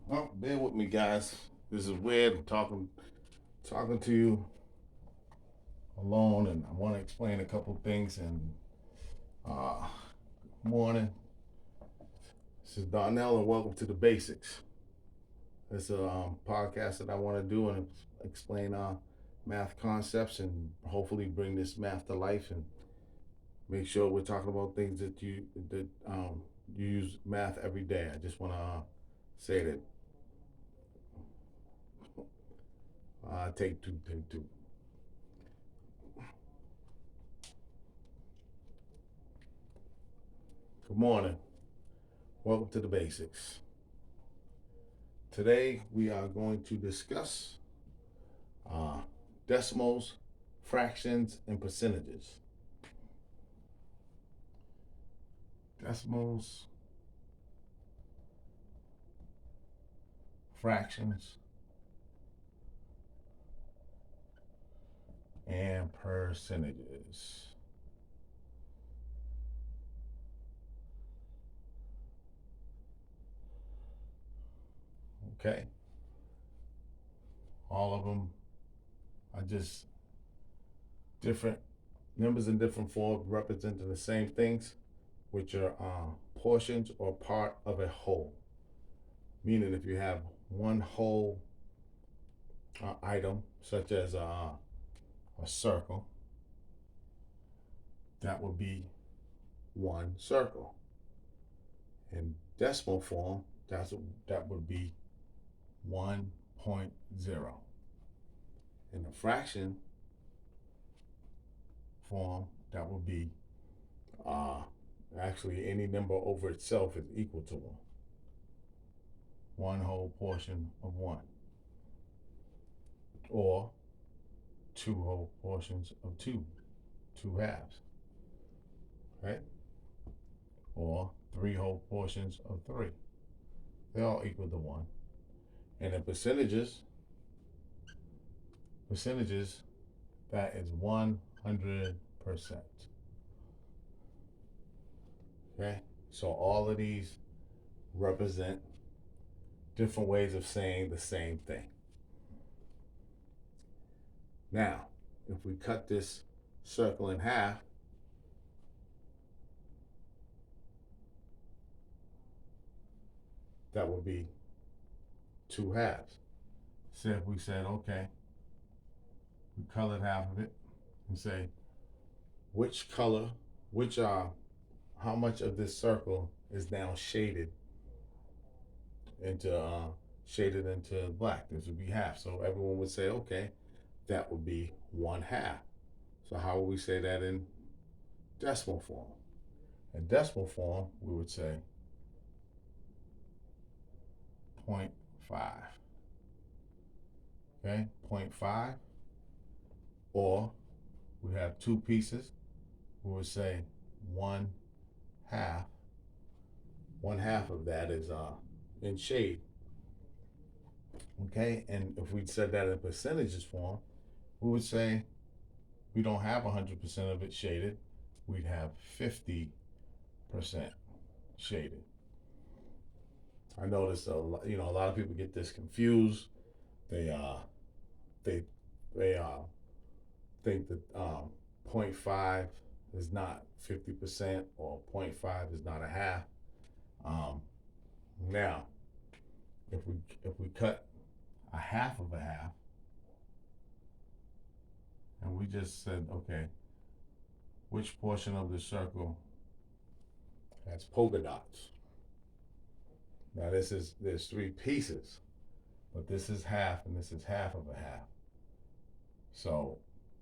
Well, bear with me, guys. This is weird. I'm talking to you alone, and I want to explain a couple things. And uh, morning. This is Donnell, and welcome to the Basics. It's a podcast that I want to do and explain math concepts, and hopefully bring this math to life, and make sure we're talking about things that you use math every day. I just want to say that take two. Good morning. Welcome to the Basics. Today we are going to discuss uh, decimals, fractions, and percentages. Decimals, fractions, and percentages. Okay, all of them are just different numbers in different forms representing the same things, which are portions or part of a whole. Meaning, if you have one whole item, such as a circle, that would be one circle. In decimal form, that would be 1.0. In the fraction form, that would be uh, actually any number over itself is equal to one. One whole portion of one, or two whole portions of two, two halves, right? Or three whole portions of three. They all equal to one. And in percentages, that is 100%. Okay? So all of these represent different ways of saying the same thing. Now, if we cut this circle in half, that would be two halves. So if we said, okay, we colored half of it and say, which color, which how much of this circle is now into shaded into black? This would be half. So everyone would say, okay, that would be one half. So how would we say that in decimal form? In decimal form, we would say 0.5. Okay, 0.5. Or we have two pieces, we would say one half. One half of that is in shade. Okay, and if we said that in percentages form, we would say we don't have 100% of it shaded. We'd have 50% shaded. I noticed a lot of people get this confused. They they they think that zero point 0.5 is not 50% or zero point 0.5 is not a half. Um, Now, if we cut a half of a half, and we just said, okay, which portion of the circle has polka dots? Now there's three pieces, but this is half and this is half of a half. So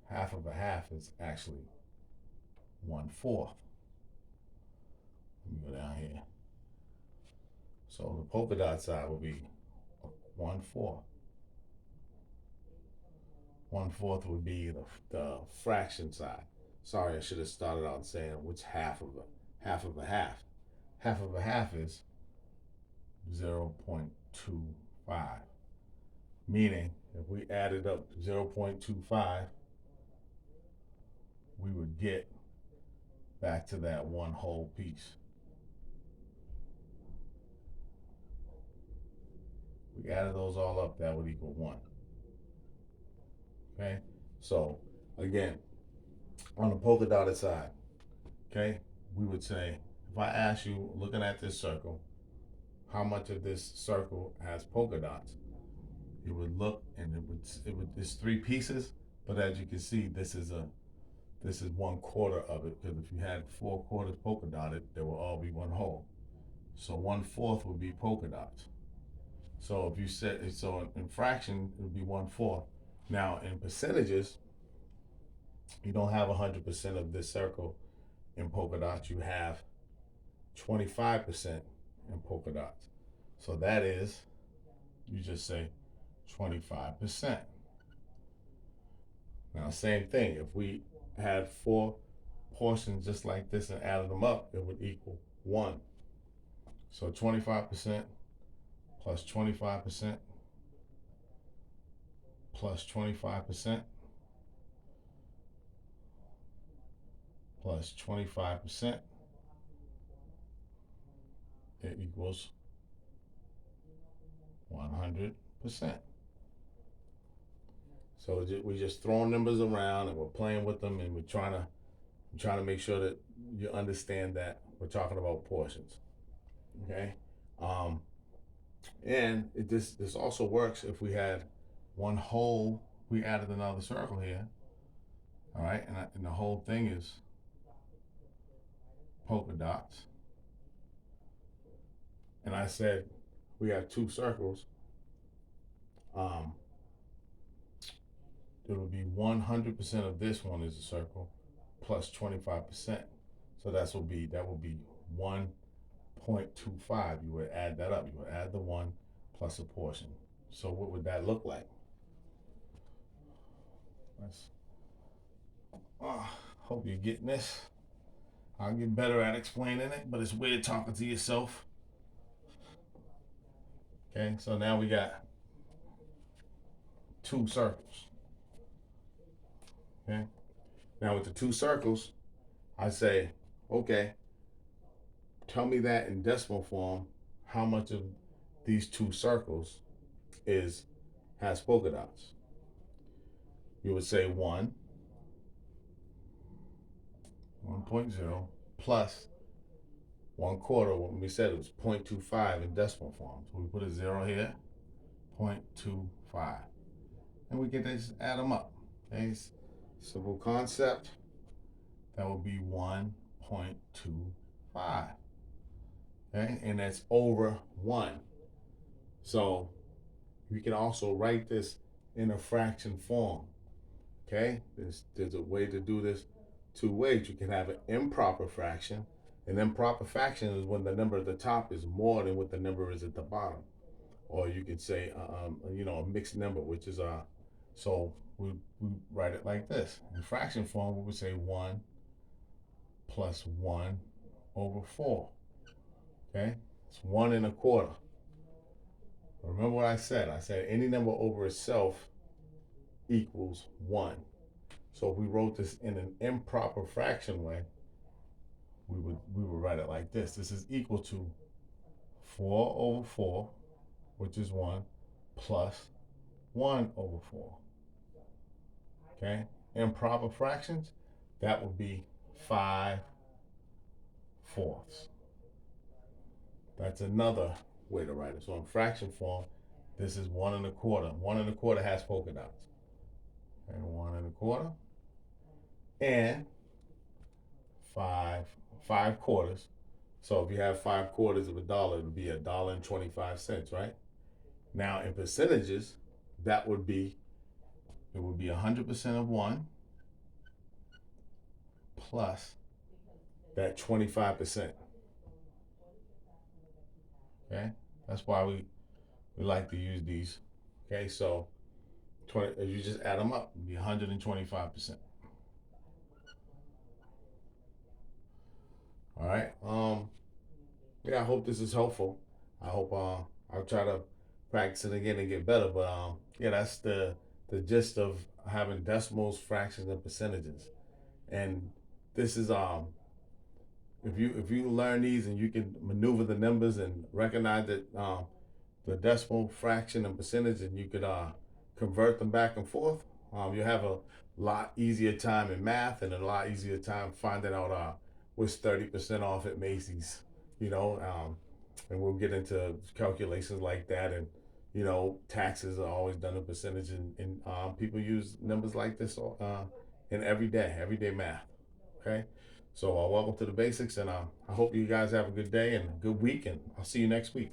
half of a half is actually 1/4. Let me go down here. So the polka dot side will be 1/4. 1/4 would be the fraction side. Sorry, I should have started out saying which half of a half. Half of a half is 0.25. Meaning, if we added up 0.25, we would get back to that one whole piece. We added those all up, that would equal 1. Okay? So, again, on the polka dotted side, okay, we would say, if I ask you, looking at this circle, how much of this circle has polka dots? You would look, and it's 3 pieces, but as you can see, this is 1/4 of it, because if you had 4/4 polka dotted, they will all be one whole. So 1/4 would be polka dots. So if you said, so in fraction, it would be 1/4. Now in percentages, you don't have 100% of this circle in polka dots. You have 25% in polka dots. So that is, you just say 25%. Now, same thing. If we had 4 portions just like this and added them up, it would equal 1. So 25% plus 25% plus 25% plus 25%, it equals 100%. So we're just throwing numbers around and we're playing with them, and we're trying to make sure that you understand that we're talking about portions. Okay, and this also works if we had one whole. We added another circle here. All right, and the whole thing is polka dots. And I said we have 2 circles. It would be 100% of this one is a circle plus 25%. So that will be 1.25. You would add that up. You would add the 1 plus a portion. So what would that look like? Hope you're getting this. I'll get better at explaining it, but it's weird talking to yourself. Okay, so now we got 2 circles. Okay, now with the 2 circles, I say, okay, tell me that in decimal form, how much of these 2 circles has polka dots? You would say 1.0 plus 1/4. When we said it was 0.25 in decimal form, so we put a 0 here, 0.25, and we can just add them up. Okay, simple concept. That would be 1.25. Okay, and that's over 1. So we can also write this in a fraction form. Okay, there's a way to do this 2 ways. You can have an improper fraction. An improper fraction is when the number at the top is more than what the number is at the bottom. Or you could say, a mixed number, which is so we write it like this. In fraction form, we would say 1 plus 1 over 4. Okay, it's 1 1/4. Remember what I said? I said any number over itself equals 1. So if we wrote this in an improper fraction way, we would write it like this. This is equal to 4 over 4, which is 1, plus 1 over 4. Okay? Improper fractions, that would be 5/4. That's another way to write it. So in fraction form, this is 1 1/4. 1 1/4 has polka dots. And 1 1/4. And 5/4. So if you have 5/4 of $1, it would be $1.25, right? Now in percentages, it would be 100% of 1 plus that 25%. Okay, that's why we like to use these. Okay, so if you just add them up, it'd be 125%. All right. Yeah, I hope this is helpful. I hope I'll try to practice it again and get better. But yeah, that's the gist of having decimals, fractions, and percentages. And this is if you learn these and you can maneuver the numbers and recognize that the decimal fraction and percentage, and you could convert them back and forth, you have a lot easier time in math and a lot easier time finding out what's 30% off at Macy's, you know, and we'll get into calculations like that. And taxes are always done a percentage, and people use numbers like this in everyday math. Okay, so welcome to the basics, and I hope you guys have a good day and a good week, and I'll see you next week.